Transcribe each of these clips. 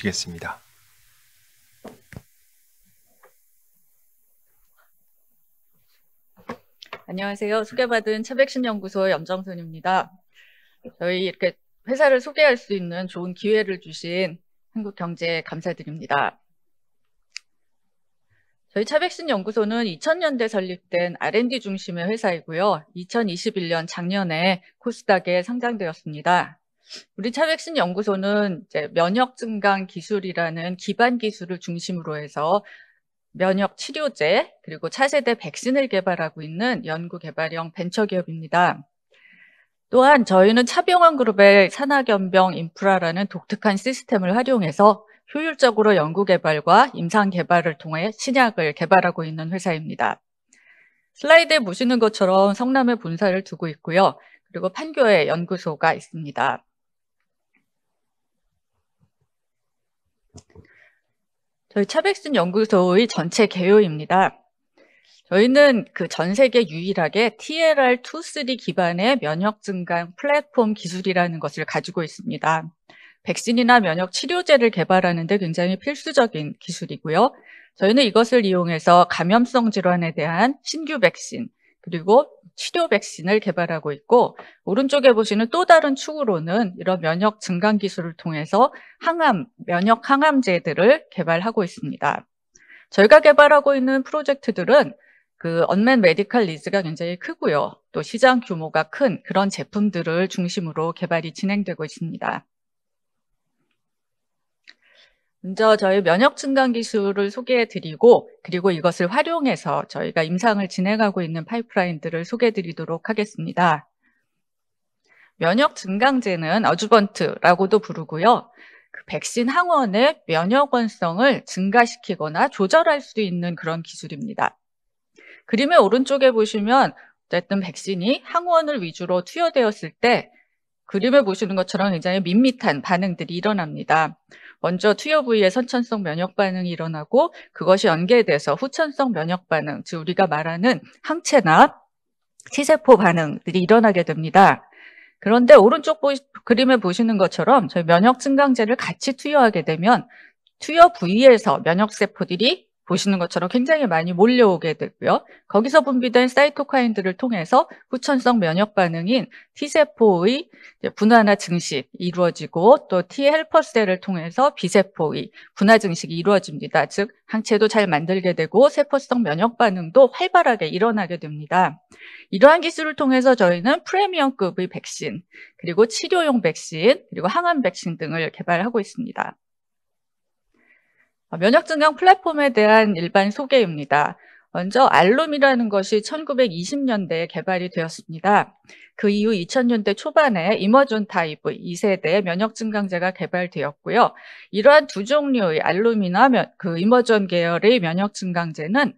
드리겠습니다. 안녕하세요. 소개받은 차백신연구소의 염정순입니다. 저희 이렇게 회사를 소개할 수 있는 좋은 기회를 주신 한국경제에 감사드립니다. 저희 차백신연구소는 2000년대 설립된 R&D 중심의 회사이고요. 2021년 작년에 코스닥에 상장되었습니다. 우리 차백신연구소는 이제 면역 증강 기술이라는 기반 기술을 중심으로 해서 면역 치료제 그리고 차세대 백신을 개발하고 있는 연구개발형 벤처기업입니다. 또한 저희는 차병원그룹의 산하견병 인프라라는 독특한 시스템을 활용해서 효율적으로 연구개발과 임상개발을 통해 신약을 개발하고 있는 회사입니다. 슬라이드에 보시는 것처럼 성남에 본사를 두고 있고요. 그리고 판교에 연구소가 있습니다. 저희 차백신 연구소의 전체 개요입니다. 저희는 그 전 세계 유일하게 TLR2/3 기반의 면역 증강 플랫폼 기술이라는 것을 가지고 있습니다. 백신이나 면역 치료제를 개발하는 데 굉장히 필수적인 기술이고요. 저희는 이것을 이용해서 감염성 질환에 대한 신규 백신, 그리고 치료 백신을 개발하고 있고, 오른쪽에 보시는 또 다른 축으로는 이런 면역 증강 기술을 통해서 면역 항암제들을 개발하고 있습니다. 저희가 개발하고 있는 프로젝트들은 그 언맨 메디컬 니즈가 굉장히 크고요. 또 시장 규모가 큰 그런 제품들을 중심으로 개발이 진행되고 있습니다. 먼저 저희 면역 증강 기술을 소개해드리고, 그리고 이것을 활용해서 저희가 임상을 진행하고 있는 파이프라인들을 소개해드리도록 하겠습니다. 면역 증강제는 어주번트라고도 부르고요. 그 백신 항원의 면역원성을 증가시키거나 조절할 수 있는 그런 기술입니다. 그림의 오른쪽에 보시면 어쨌든 백신이 항원을 위주로 투여되었을 때 그림에 보시는 것처럼 굉장히 밋밋한 반응들이 일어납니다. 먼저 투여 부위에 선천성 면역 반응이 일어나고 그것이 연계돼서 후천성 면역 반응, 즉 우리가 말하는 항체나 T세포 반응들이 일어나게 됩니다. 그런데 오른쪽 그림에 보시는 것처럼 저희 면역 증강제를 같이 투여하게 되면 투여 부위에서 면역세포들이 보시는 것처럼 굉장히 많이 몰려오게 되고요. 거기서 분비된 사이토카인들을 통해서 후천성 면역 반응인 T세포의 분화나 증식이 이루어지고 또 T헬퍼셀을 통해서 B세포의 분화 증식이 이루어집니다. 즉 항체도 잘 만들게 되고 세포성 면역 반응도 활발하게 일어나게 됩니다. 이러한 기술을 통해서 저희는 프리미엄급의 백신, 그리고 치료용 백신, 그리고 항암 백신 등을 개발하고 있습니다. 면역 증강 플랫폼에 대한 일반 소개입니다. 먼저 알룸이라는 것이 1920년대에 개발이 되었습니다. 그 이후 2000년대 초반에 이머전 타입 2세대 면역 증강제가 개발되었고요. 이러한 두 종류의 알룸이나 그 이머전 계열의 면역 증강제는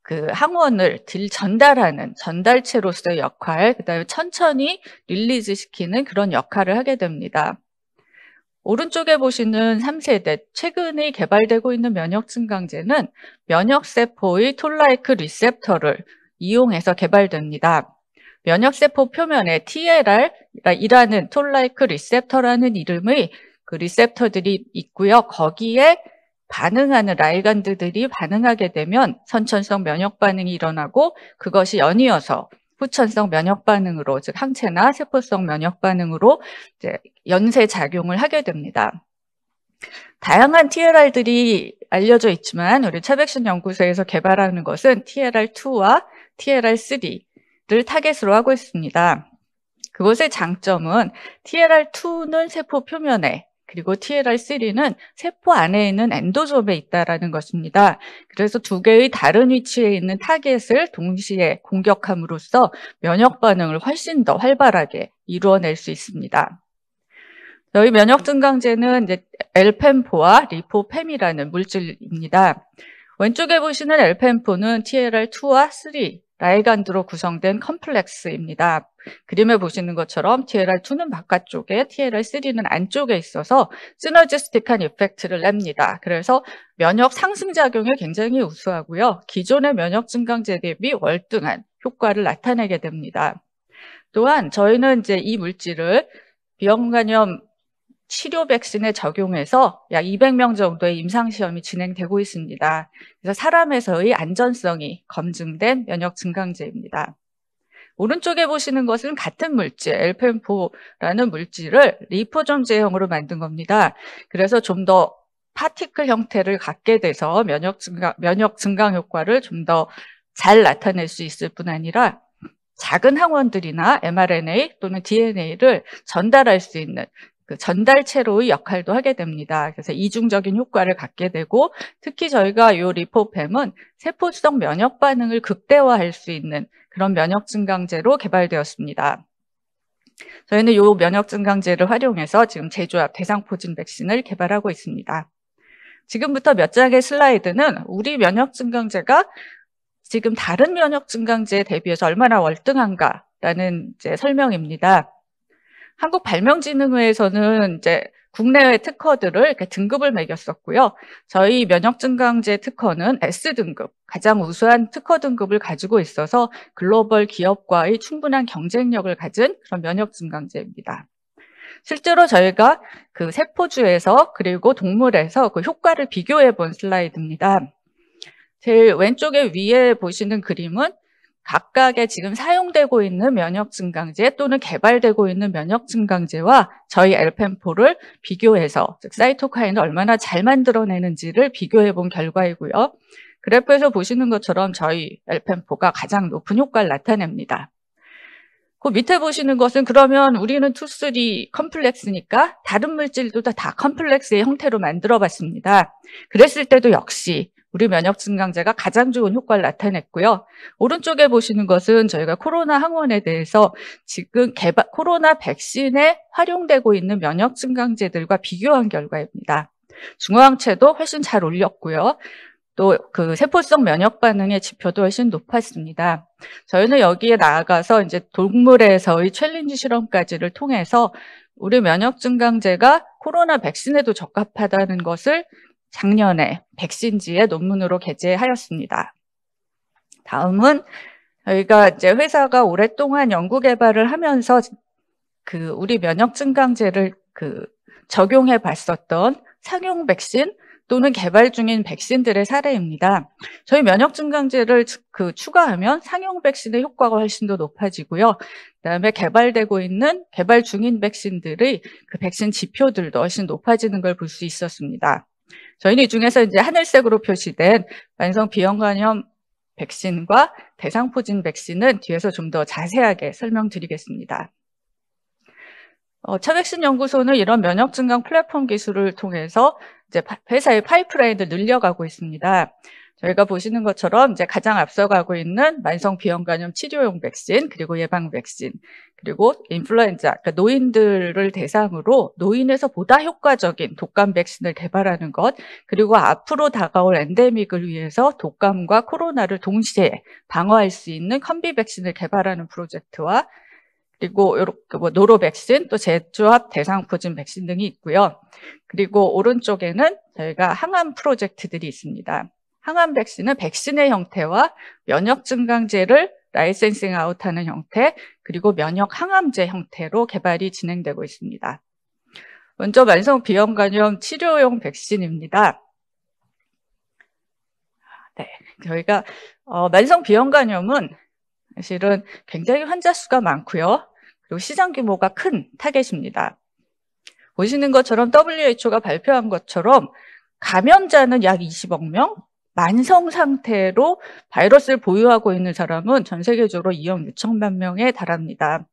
그 항원을 전달하는 전달체로서의 역할, 그다음에 천천히 릴리즈 시키는 그런 역할을 하게 됩니다. 오른쪽에 보시는 3세대, 최근에 개발되고 있는 면역 증강제는 면역세포의 톨라이크 리셉터를 이용해서 개발됩니다. 면역세포 표면에 TLR이라는 톨라이크 리셉터라는 이름의 그 리셉터들이 있고요. 거기에 반응하는 라이간드들이 반응하게 되면 선천성 면역 반응이 일어나고 그것이 연이어서 후천성 면역 반응으로, 즉 항체나 세포성 면역 반응으로 이제 연쇄 작용을 하게 됩니다. 다양한 TLR들이 알려져 있지만 우리 차백신 연구소에서 개발하는 것은 TLR2와 TLR3를 타겟으로 하고 있습니다. 그것의 장점은 TLR2는 세포 표면에, 그리고 TLR3는 세포 안에 있는 엔도솜에 있다는 것입니다. 그래서 두 개의 다른 위치에 있는 타겟을 동시에 공격함으로써 면역 반응을 훨씬 더 활발하게 이루어낼 수 있습니다. 저희 면역 증강제는 이제 엘펜포와 리포팸이라는 물질입니다. 왼쪽에 보시는 엘펜포는 TLR2와 3 라이간드로 구성된 컴플렉스입니다. 그림에 보시는 것처럼 TLR2는 바깥쪽에, TLR3는 안쪽에 있어서 시너지스틱한 이펙트를 냅니다. 그래서 면역 상승작용에 굉장히 우수하고요. 기존의 면역 증강제 대비 월등한 효과를 나타내게 됩니다. 또한 저희는 이제 이 물질을 비형간염 치료 백신에 적용해서 약 200명 정도의 임상시험이 진행되고 있습니다. 그래서 사람에서의 안전성이 검증된 면역 증강제입니다. 오른쪽에 보시는 것은 같은 물질, 엘펜포라는 물질을 리포존 제형으로 만든 겁니다. 그래서 좀 더 파티클 형태를 갖게 돼서 면역 증강 효과를 좀 더 잘 나타낼 수 있을 뿐 아니라 작은 항원들이나 mRNA 또는 DNA를 전달할 수 있는 그 전달체로의 역할도 하게 됩니다. 그래서 이중적인 효과를 갖게 되고, 특히 저희가 이 리포팸은 세포성 면역 반응을 극대화할 수 있는 그런 면역 증강제로 개발되었습니다. 저희는 이 면역 증강제를 활용해서 지금 제조합 대상포진 백신을 개발하고 있습니다. 지금부터 몇 장의 슬라이드는 우리 면역 증강제가 지금 다른 면역 증강제에 대비해서 얼마나 월등한가라는 이제 설명입니다. 한국발명진흥회에서는 이제 국내외 특허들을 이렇게 등급을 매겼었고요. 저희 면역 증강제 특허는 S등급, 가장 우수한 특허 등급을 가지고 있어서 글로벌 기업과의 충분한 경쟁력을 가진 그런 면역 증강제입니다. 실제로 저희가 그 세포주에서 그리고 동물에서 그 효과를 비교해 본 슬라이드입니다. 제일 왼쪽에 위에 보시는 그림은 각각의 지금 사용되고 있는 면역 증강제 또는 개발되고 있는 면역 증강제와 저희 엘펜포를 비교해서, 즉 사이토카인을 얼마나 잘 만들어내는지를 비교해 본 결과이고요. 그래프에서 보시는 것처럼 저희 엘펜포가 가장 높은 효과를 나타냅니다. 그 밑에 보시는 것은 그러면 우리는 2,3 컴플렉스니까 다른 물질도 다 컴플렉스의 형태로 만들어 봤습니다. 그랬을 때도 역시 우리 면역 증강제가 가장 좋은 효과를 나타냈고요. 오른쪽에 보시는 것은 저희가 코로나 항원에 대해서 지금 코로나 백신에 활용되고 있는 면역 증강제들과 비교한 결과입니다. 중화항체도 훨씬 잘 올렸고요. 또 그 세포성 면역 반응의 지표도 훨씬 높았습니다. 저희는 여기에 나아가서 이제 동물에서의 챌린지 실험까지를 통해서 우리 면역 증강제가 코로나 백신에도 적합하다는 것을 작년에 백신지에 논문으로 게재하였습니다. 다음은 저희가 이제 회사가 오랫동안 연구 개발을 하면서 그 우리 면역 증강제를 적용해 봤었던 상용 백신 또는 개발 중인 백신들의 사례입니다. 저희 면역 증강제를 추가하면 상용 백신의 효과가 훨씬 더 높아지고요. 그다음에 개발 중인 백신들의 그 백신 지표들도 훨씬 높아지는 걸 볼 수 있었습니다. 저희는 이 중에서 이제 하늘색으로 표시된 만성 비형간염 백신과 대상포진 백신은 뒤에서 좀 더 자세하게 설명드리겠습니다. 차백신 연구소는 이런 면역 증강 플랫폼 기술을 통해서 이제 회사의 파이프라인을 늘려가고 있습니다. 저희가 보시는 것처럼 이제 가장 앞서가고 있는 만성 비형간염 치료용 백신, 그리고 예방 백신, 그리고 인플루엔자, 그러니까 노인들을 대상으로 노인에서 보다 효과적인 독감 백신을 개발하는 것, 그리고 앞으로 다가올 엔데믹을 위해서 독감과 코로나를 동시에 방어할 수 있는 컴비 백신을 개발하는 프로젝트와, 그리고 노로 백신, 또 제조합 대상포진 백신 등이 있고요. 그리고 오른쪽에는 저희가 항암 프로젝트들이 있습니다. 항암 백신은 백신의 형태와 면역 증강제를 라이센싱 아웃하는 형태, 그리고 면역 항암제 형태로 개발이 진행되고 있습니다. 먼저 만성 비형간염 치료용 백신입니다. 네, 저희가 만성 비형간염은 사실은 굉장히 환자 수가 많고요. 그리고 시장 규모가 큰 타겟입니다. 보시는 것처럼 WHO가 발표한 것처럼 감염자는 약 20억 명, 만성 상태로 바이러스를 보유하고 있는 사람은 전 세계적으로 2억 6천만 명에 달합니다.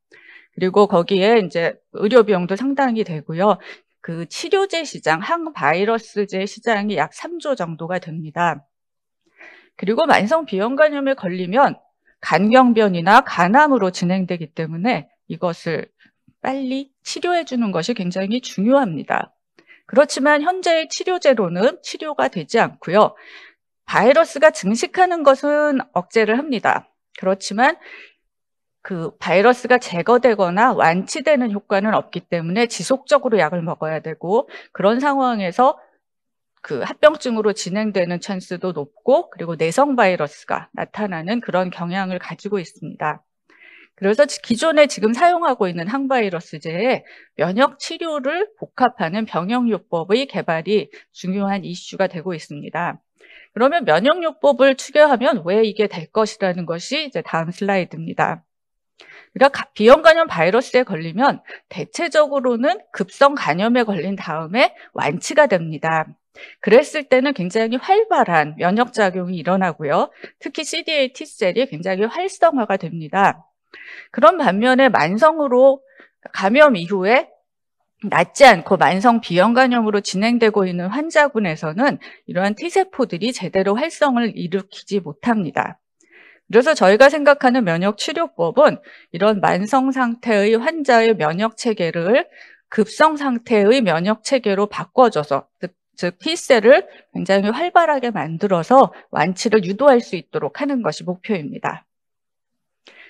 그리고 거기에 이제 의료 비용도 상당히 되고요. 그 치료제 시장, 항바이러스제 시장이 약 3조 정도가 됩니다. 그리고 만성 비형간염에 걸리면 간경변이나 간암으로 진행되기 때문에 이것을 빨리 치료해 주는 것이 굉장히 중요합니다. 그렇지만 현재의 치료제로는 치료가 되지 않고요. 바이러스가 증식하는 것은 억제를 합니다. 그렇지만 그 바이러스가 제거되거나 완치되는 효과는 없기 때문에 지속적으로 약을 먹어야 되고, 그런 상황에서 그 합병증으로 진행되는 찬스도 높고, 그리고 내성 바이러스가 나타나는 그런 경향을 가지고 있습니다. 그래서 기존에 지금 사용하고 있는 항바이러스제에 면역 치료를 복합하는 병역요법의 개발이 중요한 이슈가 되고 있습니다. 그러면 면역요법을 추가하면 왜 이게 될 것이라는 것이 이제 다음 슬라이드입니다. 그러니까 비형 간염 바이러스에 걸리면 대체적으로는 급성 간염에 걸린 다음에 완치가 됩니다. 그랬을 때는 굉장히 활발한 면역작용이 일어나고요. 특히 CD8 T셀이 굉장히 활성화가 됩니다. 그런 반면에 만성으로 감염 이후에 낫지 않고 만성 비형 간염으로 진행되고 있는 환자군에서는 이러한 T세포들이 제대로 활성을 일으키지 못합니다. 그래서 저희가 생각하는 면역치료법은 이런 만성 상태의 환자의 면역체계를 급성 상태의 면역체계로 바꿔줘서 즉 T셀을 굉장히 활발하게 만들어서 완치를 유도할 수 있도록 하는 것이 목표입니다.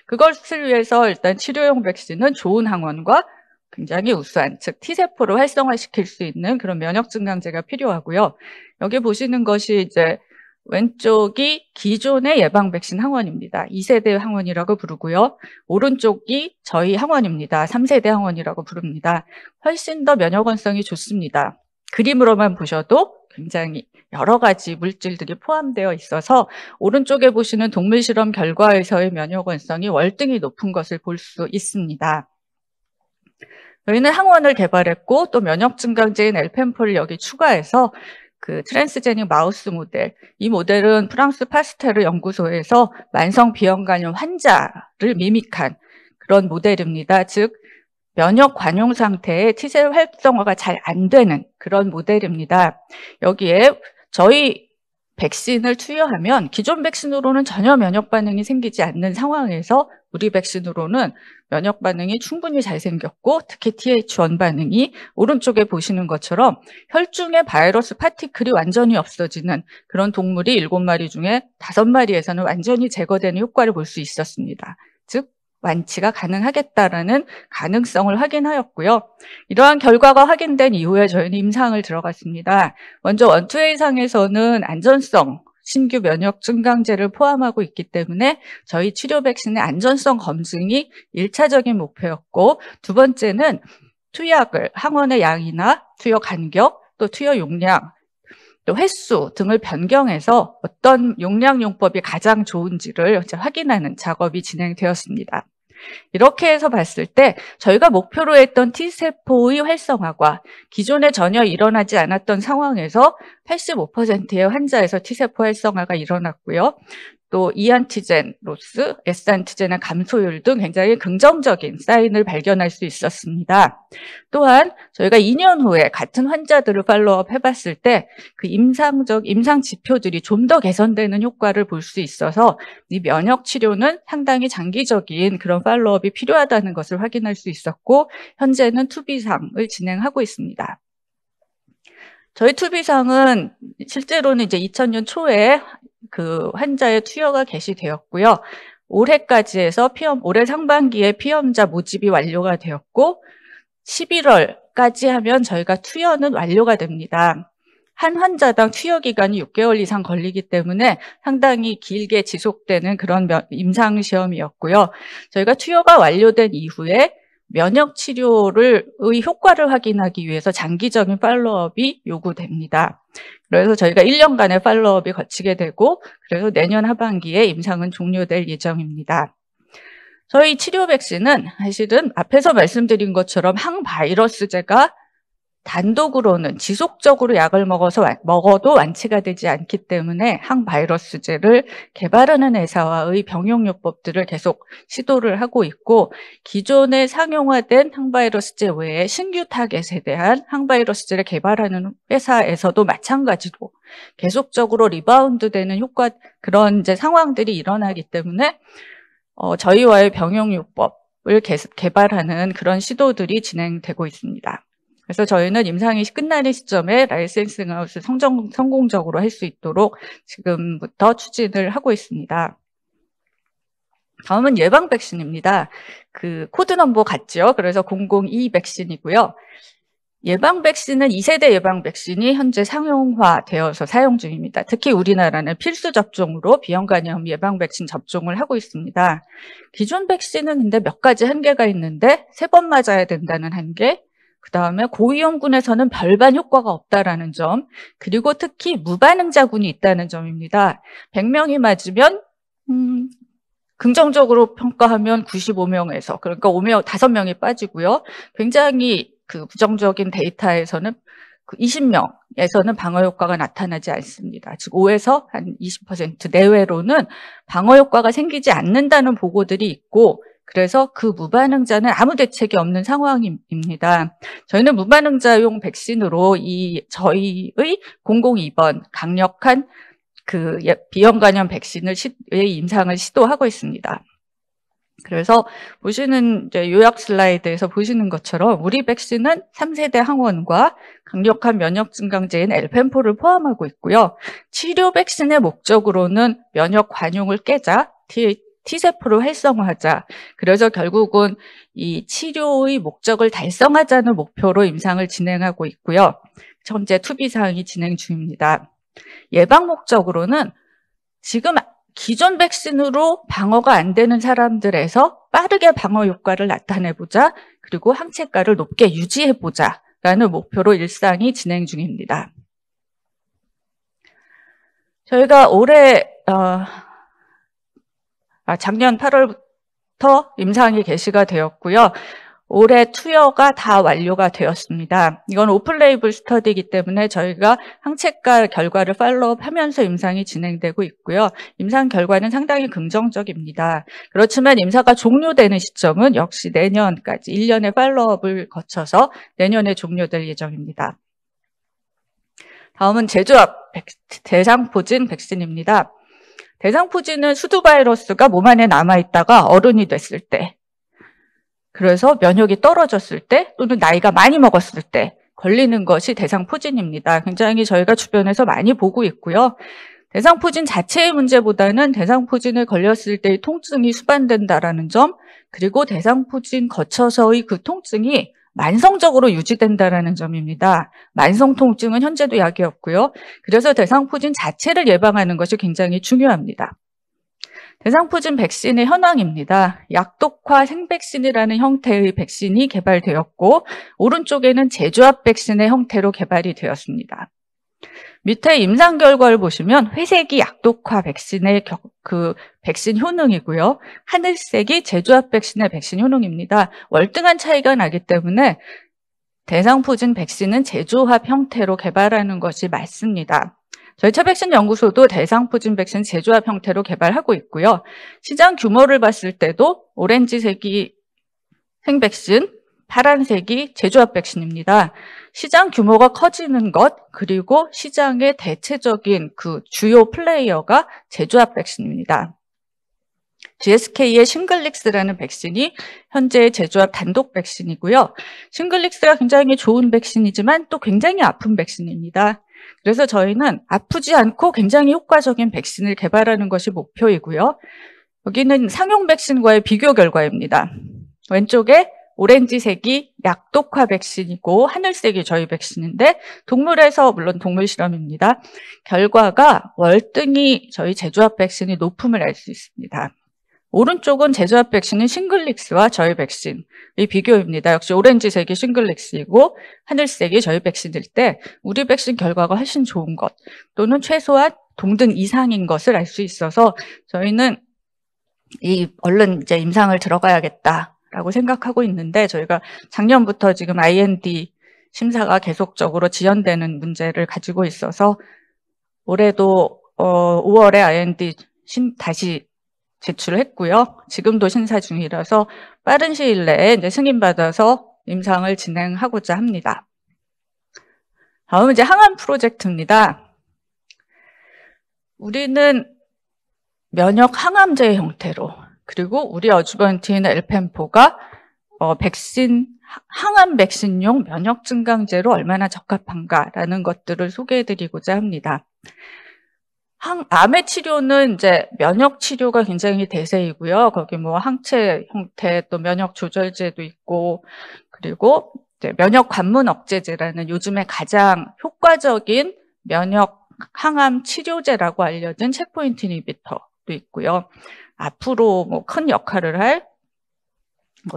그것을 위해서 일단 치료용 백신은 좋은 항원과 굉장히 우수한, 즉 T세포를 활성화시킬 수 있는 그런 면역증강제가 필요하고요. 여기 보시는 것이 이제 왼쪽이 기존의 예방 백신 항원입니다. 2세대 항원이라고 부르고요. 오른쪽이 저희 항원입니다. 3세대 항원이라고 부릅니다. 훨씬 더 면역원성이 좋습니다. 그림으로만 보셔도 굉장히 여러 가지 물질들이 포함되어 있어서 오른쪽에 보시는 동물 실험 결과에서의 면역원성이 월등히 높은 것을 볼 수 있습니다. 저희는 항원을 개발했고 또 면역증강제인 엘펜폴을 여기 추가해서 그 트랜스제닉 마우스 모델, 이 모델은 프랑스 파스테르 연구소에서 만성 비형 간염 환자를 미믹한 그런 모델입니다. 즉 면역 관용 상태에 T셀 활성화가 잘 안 되는 그런 모델입니다. 여기에 저희 백신을 투여하면 기존 백신으로는 전혀 면역 반응이 생기지 않는 상황에서 우리 백신으로는 면역 반응이 충분히 잘 생겼고 특히 TH1 반응이 오른쪽에 보시는 것처럼 혈중의 바이러스 파티클이 완전히 없어지는 그런 동물이 7마리 중에 5마리에서는 완전히 제거되는 효과를 볼 수 있었습니다. 즉 완치가 가능하겠다라는 가능성을 확인하였고요. 이러한 결과가 확인된 이후에 저희는 임상을 들어갔습니다. 먼저 원투에이상에서는 안전성, 신규 면역 증강제를 포함하고 있기 때문에 저희 치료 백신의 안전성 검증이 1차적인 목표였고, 두 번째는 투약을, 항원의 양이나 투여 간격, 또 투여 용량, 또 횟수 등을 변경해서 어떤 용량 용법이 가장 좋은지를 확인하는 작업이 진행되었습니다. 이렇게 해서 봤을 때 저희가 목표로 했던 T세포의 활성화가 기존에 전혀 일어나지 않았던 상황에서 85%의 환자에서 T세포 활성화가 일어났고요. 또 E안티젠 로스, S안티젠의 감소율 등 굉장히 긍정적인 사인을 발견할 수 있었습니다. 또한 저희가 2년 후에 같은 환자들을 팔로우업 해봤을 때 그 임상 지표들이 좀 더 개선되는 효과를 볼 수 있어서 이 면역 치료는 상당히 장기적인 그런 팔로우업이 필요하다는 것을 확인할 수 있었고, 현재는 투비상을 진행하고 있습니다. 저희 투비상은 실제로는 이제 2000년 초에 그 환자의 투여가 개시되었고요. 올해까지 해서 올해 상반기에 피험자 모집이 완료가 되었고 11월까지 하면 저희가 투여는 완료가 됩니다. 한 환자당 투여 기간이 6개월 이상 걸리기 때문에 상당히 길게 지속되는 그런 임상시험이었고요. 저희가 투여가 완료된 이후에 면역 치료의 효과를 확인하기 위해서 장기적인 팔로우업이 요구됩니다. 그래서 저희가 1년간의 팔로우업이 거치게 되고, 그래서 내년 하반기에 임상은 종료될 예정입니다. 저희 치료 백신은 사실은 앞에서 말씀드린 것처럼 항바이러스제가 단독으로는 지속적으로 약을 먹어도 완치가 되지 않기 때문에 항바이러스제를 개발하는 회사와의 병용요법들을 계속 시도를 하고 있고, 기존에 상용화된 항바이러스제 외에 신규 타겟에 대한 항바이러스제를 개발하는 회사에서도 마찬가지로 계속적으로 리바운드 되는 그런 이제 상황들이 일어나기 때문에 저희와의 병용요법을 계속 개발하는 그런 시도들이 진행되고 있습니다. 그래서 저희는 임상이 끝나는 시점에 라이센싱 아웃을 성공적으로 할 수 있도록 지금부터 추진을 하고 있습니다. 다음은 예방 백신입니다. 그 코드 넘버 같죠? 그래서 002 백신이고요. 예방 백신은 2세대 예방 백신이 현재 상용화되어서 사용 중입니다. 특히 우리나라는 필수 접종으로 비형간염 예방 백신 접종을 하고 있습니다. 기존 백신은 근데 몇 가지 한계가 있는데 3번 맞아야 된다는 한계, 그다음에 고위험군에서는 별반 효과가 없다라는 점, 그리고 특히 무반응자군이 있다는 점입니다. 100명이 맞으면 긍정적으로 평가하면 95명에서, 그러니까 5명이 빠지고요. 굉장히 그 부정적인 데이터에서는 20명에서는 방어 효과가 나타나지 않습니다. 즉 5에서 한 20% 내외로는 방어 효과가 생기지 않는다는 보고들이 있고, 그래서 그 무반응자는 아무 대책이 없는 상황입니다. 저희는 무반응자용 백신으로 저희의 002번 강력한 그 비형간염 백신의 임상을 시도하고 있습니다. 그래서 보시는 이제 요약 슬라이드에서 보시는 것처럼 우리 백신은 3세대 항원과 강력한 면역 증강제인 엘펜포를 포함하고 있고요. 치료 백신의 목적으로는 면역 관용을 깨자, T세포를 활성화하자. 그래서 결국은 이 치료의 목적을 달성하자는 목표로 임상을 진행하고 있고요. 현재 투비 사항이 진행 중입니다. 예방 목적으로는 지금 기존 백신으로 방어가 안 되는 사람들에서 빠르게 방어 효과를 나타내보자, 그리고 항체가를 높게 유지해보자 라는 목표로 일상이 진행 중입니다. 저희가 작년 8월부터 임상이 개시가 되었고요. 올해 투여가 다 완료가 되었습니다. 이건 오픈레이블 스터디이기 때문에 저희가 항체가 결과를 팔로우하면서 임상이 진행되고 있고요. 임상 결과는 상당히 긍정적입니다. 그렇지만 임사가 종료되는 시점은 역시 내년까지 1년의 팔로우업을 거쳐서 내년에 종료될 예정입니다. 다음은 제조합 대상포진 백신입니다. 대상포진은 수두 바이러스가 몸 안에 남아있다가 어른이 됐을 때, 그래서 면역이 떨어졌을 때 또는 나이가 많이 먹었을 때 걸리는 것이 대상포진입니다. 굉장히 저희가 주변에서 많이 보고 있고요. 대상포진 자체의 문제보다는 대상포진에 걸렸을 때의 통증이 수반된다라는 점, 그리고 대상포진 거쳐서의 그 통증이 만성적으로 유지된다라는 점입니다. 만성 통증은 현재도 약이 없고요. 그래서 대상포진 자체를 예방하는 것이 굉장히 중요합니다. 대상포진 백신의 현황입니다. 약독화 생백신이라는 형태의 백신이 개발되었고, 오른쪽에는 제조합 백신의 형태로 개발이 되었습니다. 밑에 임상 결과를 보시면 회색이 약독화 백신의 그 백신 효능이고요. 하늘색이 제조합 백신의 백신 효능입니다. 월등한 차이가 나기 때문에 대상포진 백신은 제조합 형태로 개발하는 것이 맞습니다. 저희 차백신연구소도 대상포진 백신 제조합 형태로 개발하고 있고요. 시장 규모를 봤을 때도 오렌지색이 생백신, 파란색이 제조합 백신입니다. 시장 규모가 커지는 것, 그리고 시장의 대체적인 그 주요 플레이어가 제조합 백신입니다. GSK의 싱글릭스라는 백신이 현재의 제조합 단독 백신이고요. 싱글릭스가 굉장히 좋은 백신이지만 또 굉장히 아픈 백신입니다. 그래서 저희는 아프지 않고 굉장히 효과적인 백신을 개발하는 것이 목표이고요. 여기는 상용 백신과의 비교 결과입니다. 왼쪽에 오렌지색이 약독화 백신이고 하늘색이 저희 백신인데, 동물에서, 물론 동물 실험입니다. 결과가 월등히 저희 제조합 백신이 높음을 알 수 있습니다. 오른쪽은 제조합 백신인 싱글릭스와 저희 백신의 비교입니다. 역시 오렌지색이 싱글릭스이고 하늘색이 저희 백신일 때 우리 백신 결과가 훨씬 좋은 것, 또는 최소한 동등 이상인 것을 알 수 있어서 저희는 얼른 이제 임상을 들어가야겠다라고 생각하고 있는데, 저희가 작년부터 지금 IND 심사가 계속적으로 지연되는 문제를 가지고 있어서 올해도 5월에 IND 다시 제출을 했고요. 지금도 심사 중이라서 빠른 시일 내에 이제 승인받아서 임상을 진행하고자 합니다. 다음은 이제 항암 프로젝트입니다. 우리는 면역 항암제 형태로, 그리고 우리 어주번티인 엘펜포가 항암 백신용 면역 증강제로 얼마나 적합한가라는 것들을 소개해드리고자 합니다. 암의 치료는 이제 면역 치료가 굉장히 대세이고요. 거기 뭐 항체 형태, 또 면역 조절제도 있고, 그리고 면역 관문 억제제라는 요즘에 가장 효과적인 면역 항암 치료제라고 알려진 체크포인트 이니비터도 있고요. 앞으로 큰 역할을 할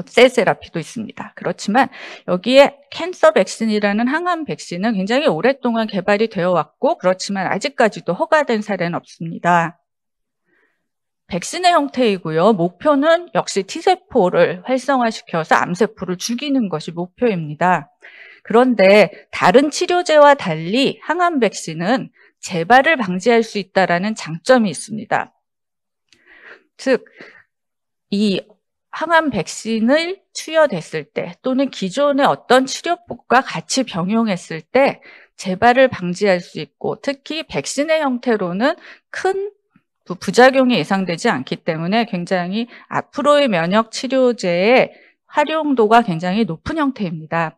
셀 세라피도 있습니다. 그렇지만 여기에 캔서 백신이라는 항암 백신은 굉장히 오랫동안 개발이 되어 왔고, 그렇지만 아직까지도 허가된 사례는 없습니다. 백신의 형태이고요. 목표는 역시 T세포를 활성화시켜서 암세포를 죽이는 것이 목표입니다. 그런데 다른 치료제와 달리 항암 백신은 재발을 방지할 수 있다는 장점이 있습니다. 즉, 이 항암 백신을 투여됐을 때 또는 기존의 어떤 치료법과 같이 병용했을 때 재발을 방지할 수 있고, 특히 백신의 형태로는 큰 부작용이 예상되지 않기 때문에 굉장히 앞으로의 면역 치료제의 활용도가 굉장히 높은 형태입니다.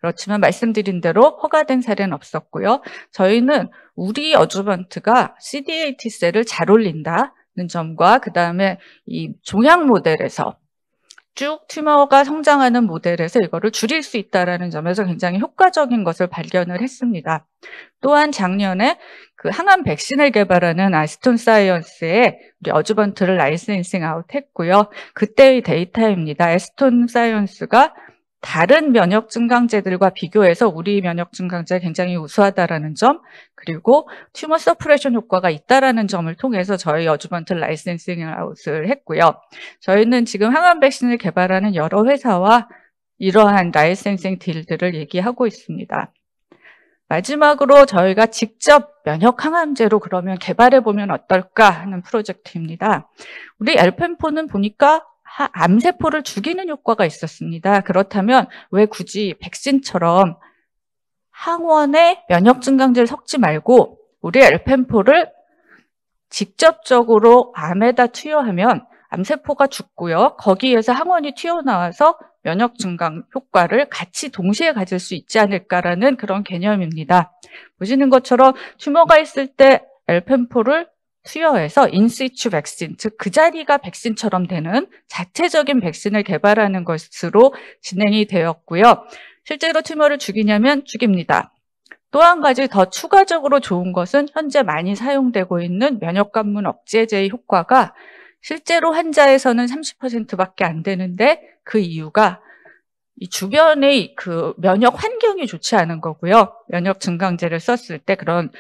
그렇지만 말씀드린 대로 허가된 사례는 없었고요. 저희는 우리 어주번트가 CD8 T셀을 잘 올린다는 점과 그 다음에 이 종양 모델에서 쭉 튜머가 성장하는 모델에서 이거를 줄일 수 있다는 점에서 굉장히 효과적인 것을 발견을 했습니다. 또한 작년에 그 항암 백신을 개발하는 아스톤 사이언스에 우리 어주번트를 라이센싱 아웃했고요. 그때의 데이터입니다. 아스톤 사이언스가 다른 면역 증강제들과 비교해서 우리 면역 증강제가 굉장히 우수하다라는 점, 그리고 튜머 서프레션 효과가 있다라는 점을 통해서 저희 어주번트 라이센싱 아웃을 했고요. 저희는 지금 항암 백신을 개발하는 여러 회사와 이러한 라이센싱 딜들을 얘기하고 있습니다. 마지막으로 저희가 직접 면역 항암제로 그러면 개발해보면 어떨까 하는 프로젝트입니다. 우리 엘펜포는 보니까 암세포를 죽이는 효과가 있었습니다. 그렇다면 왜 굳이 백신처럼 항원에 면역 증강제를 섞지 말고 우리 엘펜포를 직접적으로 암에다 투여하면 암세포가 죽고요. 거기에서 항원이 튀어나와서 면역 증강 효과를 같이 동시에 가질 수 있지 않을까라는 그런 개념입니다. 보시는 것처럼 튜머가 있을 때 엘펜포를 투여해서 인시추 백신, 즉 그 자리가 백신처럼 되는 자체적인 백신을 개발하는 것으로 진행이 되었고요. 실제로 튜머를 죽이냐면 죽입니다. 또 한 가지 더 추가적으로 좋은 것은 현재 많이 사용되고 있는 면역관문 억제제의 효과가 실제로 환자에서는 30%밖에 안 되는데, 그 이유가 이 주변의 그 면역 환경이 좋지 않은 거고요. 면역 증강제를 썼을 때 그런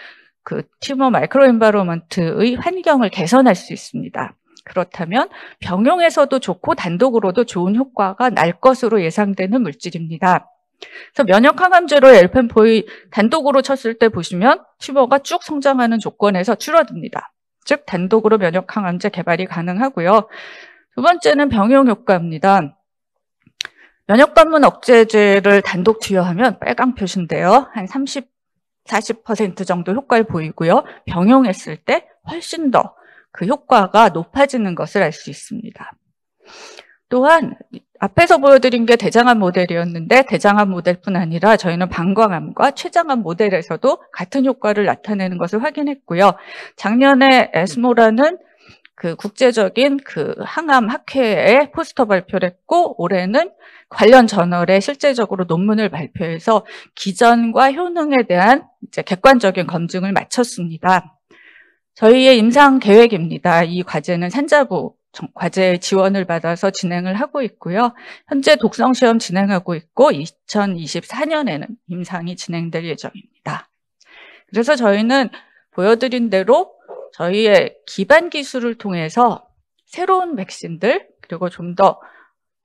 그 튜머 마이크로 엔바이러먼트의 환경을 개선할 수 있습니다. 그렇다면 병용에서도 좋고 단독으로도 좋은 효과가 날 것으로 예상되는 물질입니다. 그래서 면역 항암제로 엘펜포의 단독으로 쳤을 때 보시면 튜머가 쭉 성장하는 조건에서 줄어듭니다. 즉 단독으로 면역 항암제 개발이 가능하고요. 두 번째는 병용 효과입니다. 면역관문 억제제를 단독 투여하면 빨강 표시인데요. 한 40% 정도 효과를 보이고요. 병용했을 때 훨씬 더 그 효과가 높아지는 것을 알 수 있습니다. 또한 앞에서 보여드린 게 대장암 모델이었는데, 대장암 모델뿐 아니라 저희는 방광암과 췌장암 모델에서도 같은 효과를 나타내는 것을 확인했고요. 작년에 에스모라는 그 국제적인 그 항암 학회에 포스터 발표를 했고, 올해는 관련 저널에 실제적으로 논문을 발표해서 기전과 효능에 대한 이제 객관적인 검증을 마쳤습니다. 저희의 임상 계획입니다. 이 과제는 산자부 과제 지원을 받아서 진행을 하고 있고요. 현재 독성 시험 진행하고 있고 2024년에는 임상이 진행될 예정입니다. 그래서 저희는 보여드린 대로 저희의 기반 기술을 통해서 새로운 백신들, 그리고 좀 더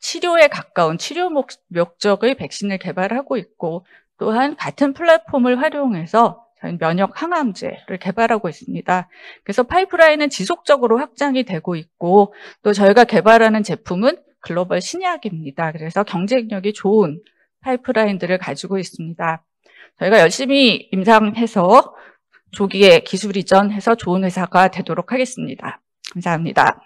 치료에 가까운 치료 목적의 백신을 개발하고 있고, 또한 같은 플랫폼을 활용해서 저희는 면역 항암제를 개발하고 있습니다. 그래서 파이프라인은 지속적으로 확장이 되고 있고, 또 저희가 개발하는 제품은 글로벌 신약입니다. 그래서 경쟁력이 좋은 파이프라인들을 가지고 있습니다. 저희가 열심히 임상해서 조기에 기술 이전해서 좋은 회사가 되도록 하겠습니다. 감사합니다.